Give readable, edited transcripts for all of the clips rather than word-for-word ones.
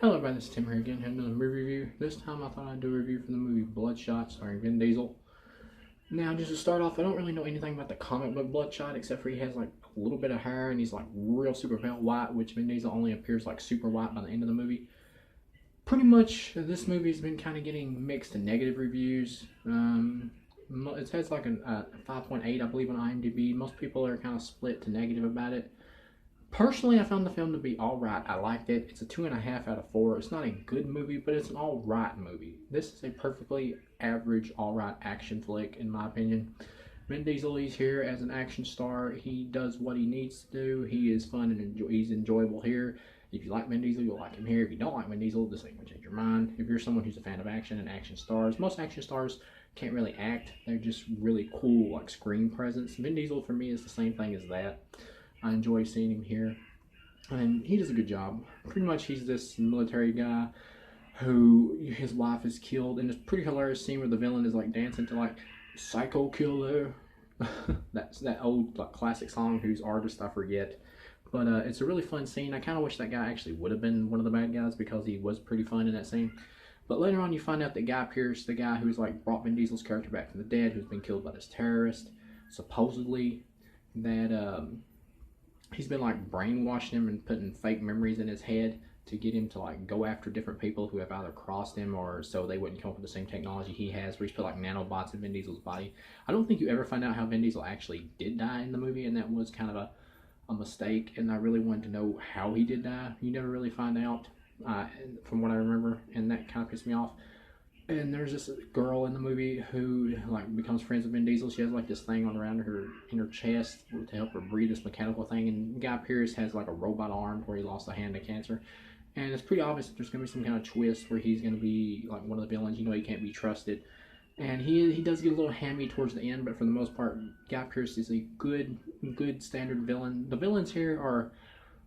Hello everybody, this is Tim here again, having another movie review. This time I thought I'd do a review for the movie BloodShot starring Vin Diesel. Now just to start off, I don't really know anything about the comic book BloodShot except for he has like a little bit of hair and he's like real super pale white, which Vin Diesel only appears like super white by the end of the movie. Pretty much this movie's been kind of getting mixed and negative reviews. It has like a 5.8 I believe on IMDb. Most people are kind of split to negative about it. Personally, I found the film to be alright. I liked it. It's a 2.5 out of 4. It's not a good movie, but it's an alright movie. This is a perfectly average, alright action flick, in my opinion. Vin Diesel, he's here as an action star. He does what he needs to do. He is fun and he's enjoyable here. If you like Vin Diesel, you'll like him here. If you don't like Vin Diesel, this ain't gonna change your mind. If you're someone who's a fan of action and action stars, most action stars can't really act. They're just really cool, like screen presence. Vin Diesel, for me, is the same thing as that. I enjoy seeing him here, and he does a good job. Pretty much he's this military guy who his wife is killed, and it's a pretty hilarious scene where the villain is like dancing to like "Psycho Killer." That's that old like classic song whose artist I forget, but it's a really fun scene. I kind of wish that guy actually would have been one of the bad guys because he was pretty fun in that scene. But later on you find out that Guy Pearce, the guy who's like brought Vin Diesel's character back from the dead, who's been killed by this terrorist, supposedly that he's been like brainwashing him and putting fake memories in his head to get him to like go after different people who have either crossed him or so they wouldn't come up with the same technology he has, where he's put like nanobots in Vin Diesel's body. I don't think you ever find out how Vin Diesel actually did die in the movie, and that was kind of a mistake, and I really wanted to know how he did die. You never really find out from what I remember, and that kind of pissed me off. And there's this girl in the movie who like becomes friends with Vin Diesel. She has like this thing on around her in her chest to help her breathe, this mechanical thing. And Guy Pearce has like a robot arm where he lost a hand to cancer. And it's pretty obvious that there's gonna be some kind of twist where he's gonna be like one of the villains. You know, he can't be trusted. And he does get a little hammy towards the end, but for the most part, Guy Pearce is a good standard villain. The villains here are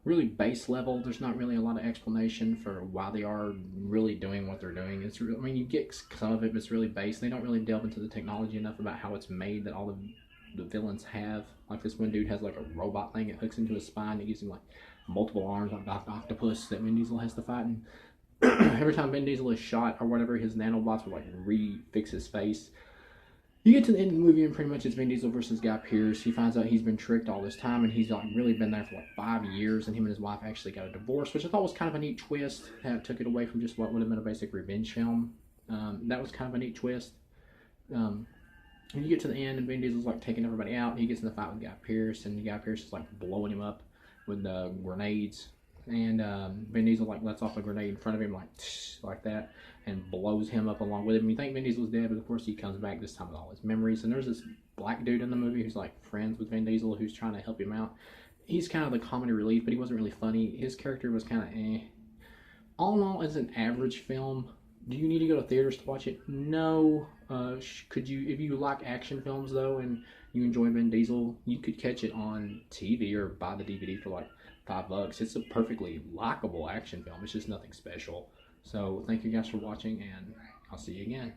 really base level. There's not really a lot of explanation for why they are really doing what they're doing. It's I mean, you get some of it, but it's really base. They don't really delve into the technology enough about how it's made that all the villains have. Like this one dude has like a robot thing that hooks into his spine. It gives him like multiple arms like Dr. Octopus that Vin Diesel has to fight. And every time Vin Diesel is shot or whatever, his nanobots will like refix his face. You get to the end of the movie and pretty much it's Vin Diesel versus Guy Pearce. He finds out he's been tricked all this time and he's like really been there for like 5 years, and him and his wife actually got a divorce, which I thought was kind of a neat twist. That took it away from just what would have been a basic revenge film. That was kind of a neat twist. And you get to the end and Vin Diesel's like taking everybody out. He gets in the fight with Guy Pearce, and Guy Pearce is like blowing him up with grenades. And Vin Diesel like lets off a grenade in front of him like that and blows him up along with him. You think Vin Diesel's dead, but of course he comes back this time with all his memories. And there's this black dude in the movie who's like friends with Vin Diesel who's trying to help him out. He's kind of the comedy relief, but he wasn't really funny. His character was kind of eh. All in all, it's an average film. Do you need to go to theaters to watch it? No. Could you, if you like action films though and you enjoy Vin Diesel, you could catch it on TV or buy the DVD for like $5. It's a perfectly likable action film. It's just nothing special. So thank you guys for watching, and I'll see you again.